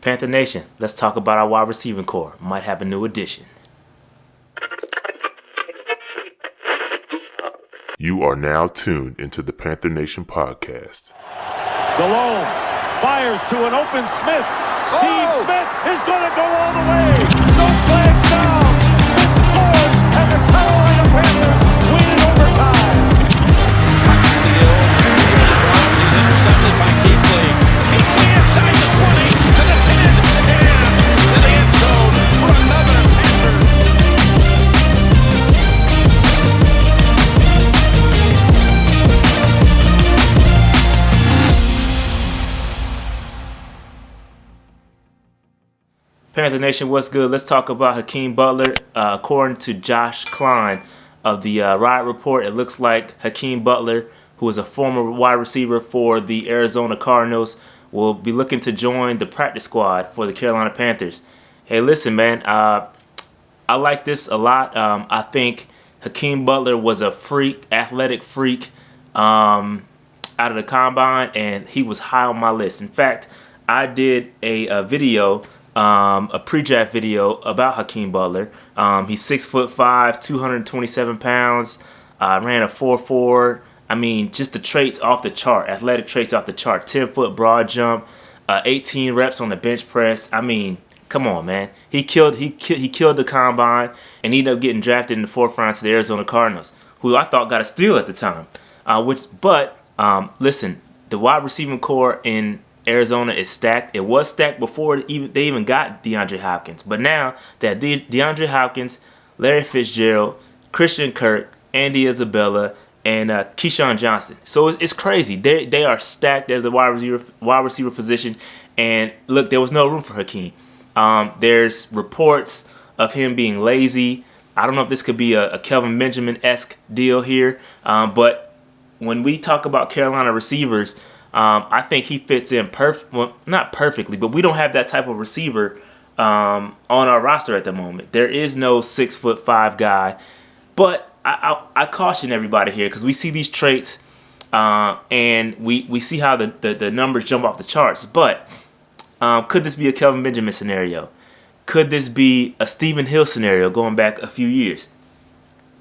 Panther Nation, let's talk about our wide receiving core. Might have a new addition. You are now tuned into the Panther Nation podcast. Delone fires to an open Smith. Steve Smith is going to go all the way. No flag down. Smith scores, and the Carolina Panthers win in overtime. He's intercepted by Keekly. Keekly inside the 20 to the 10 and to the end zone for another Panther. Panther Nation, what's good? Let's talk about Hakeem Butler. According to Josh Klien of the Riot Report, it looks like Hakeem Butler, who is a former wide receiver for the Arizona Cardinals, will be looking to join the practice squad for the Carolina Panthers. Hey, listen, man, I like this a lot. I think Hakeem Butler was a freak, athletic freak out of the combine, and he was high on my list. In fact, I did a video, a pre-draft video about Hakeem Butler. He's 6'5", 227 pounds, ran a 4.4. I mean, just the traits off the chart, athletic traits off the chart. 10-foot broad jump, 18 reps on the bench press. I mean, come on, man. He killed the combine, and he ended up getting drafted in the 4th round to the Arizona Cardinals, who I thought got a steal at the time. Listen, the wide receiving core in Arizona is stacked. It was stacked before they even got DeAndre Hopkins. But now that DeAndre Hopkins, Larry Fitzgerald, Christian Kirk, Andy Isabella, and Keyshawn Johnson. So it's crazy. They are stacked at the wide receiver position. And look, there was no room for Hakeem. There's reports of him being lazy. I don't know if this could be a Kelvin Benjamin-esque deal here. But when we talk about Carolina receivers, I think he fits in not perfectly, but we don't have that type of receiver on our roster at the moment. There is no 6'5" guy. But I caution everybody here because we see these traits and we see how the numbers jump off the charts. But could this be a Kelvin Benjamin scenario? Could this be a Stephen Hill scenario going back a few years?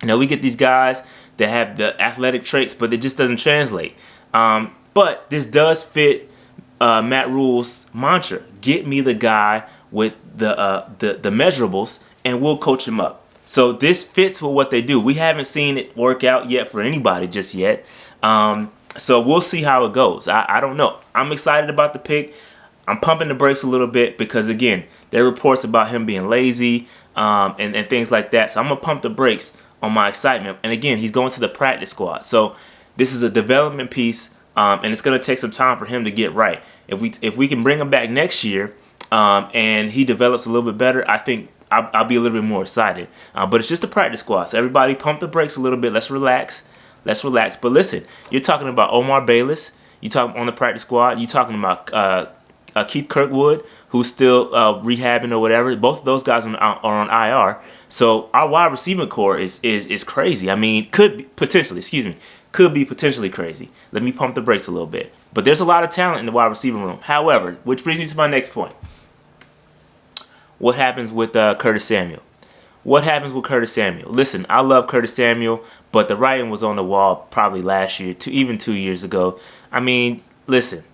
You know, we get these guys that have the athletic traits, but it just doesn't translate. But this does fit Matt Rule's mantra: get me the guy with the measurables, and we'll coach him up. So this fits with what they do. We haven't seen it work out yet for anybody just yet. So we'll see how it goes. I don't know. I'm excited about the pick. I'm pumping the brakes a little bit because, again, there are reports about him being lazy and things like that. So I'm going to pump the brakes on my excitement. And, again, he's going to the practice squad. So this is a development piece, and it's going to take some time for him to get right. If we can bring him back next year and he develops a little bit better, I think I'll be a little bit more excited. But it's just a practice squad. So everybody pump the brakes a little bit. Let's relax. But listen, you're talking about Omar Bayless. You talking on the practice squad. You talking about Keith Kirkwood, who's still rehabbing or whatever. Both of those guys are on IR. So our wide receiving core is crazy. I mean, could be potentially crazy. Let me pump the brakes a little bit. But there's a lot of talent in the wide receiving room. However, which brings me to my next point. What happens with Curtis Samuel? Listen, I love Curtis Samuel, but the writing was on the wall probably last year, even 2 years ago. I mean, listen,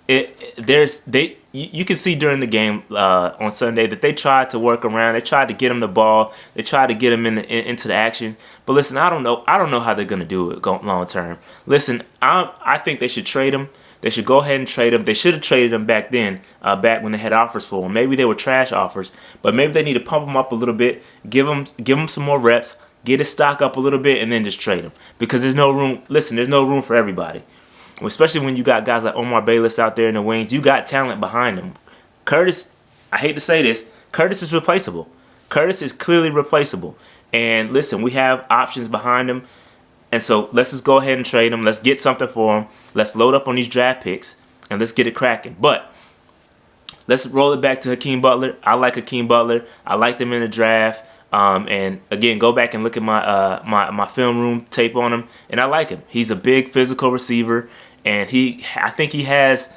you can see during the game on Sunday that they tried to work around. They tried to get him the ball. They tried to get him into the action. But listen, I don't know how they're gonna do it long term. Listen, I think they should trade him. They should go ahead and trade him. They should have traded him back then, back when they had offers for him. Maybe they were trash offers, but maybe they need to pump him up a little bit, give him some more reps, get his stock up a little bit, and then just trade him. Because there's no room. Listen, there's no room for everybody, especially when you got guys like Omar Bayless out there in the wings. You got talent behind him. Curtis, I hate to say this, Curtis is replaceable. Curtis is clearly replaceable. And listen, we have options behind him. And so let's just go ahead and trade him. Let's get something for him. Let's load up on these draft picks, and let's get it cracking. But let's roll it back to Hakeem Butler. I like Hakeem Butler. I liked him in the draft. And again, go back and look at my film room tape on him, and I like him. He's a big physical receiver, and I think he has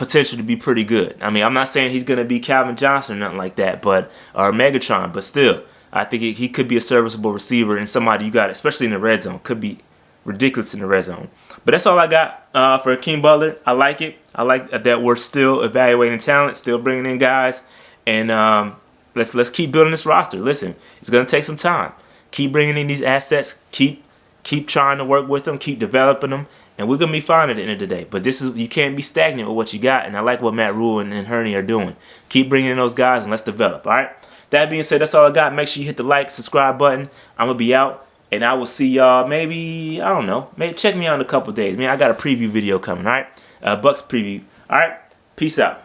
potential to be pretty good. I mean, I'm not saying he's going to be Calvin Johnson or nothing like that, or Megatron, but still, I think he could be a serviceable receiver and somebody you got, especially in the red zone. Could be ridiculous in the red zone. But that's all I got for Hakeem Butler. I like it. I like that we're still evaluating talent, still bringing in guys, and let's keep building this roster. Listen, it's going to take some time. Keep bringing in these assets. Keep trying to work with them. Keep developing them. And we're going to be fine at the end of the day. But you can't be stagnant with what you got. And I like what Matt Rule and Hurney are doing. Keep bringing in those guys and let's develop. All right. That being said, that's all I got. Make sure you hit the like, subscribe button. I'm going to be out. And I will see y'all maybe, I don't know. Maybe check me out in a couple days. Man, I got a preview video coming. All right. Bucks preview. All right. Peace out.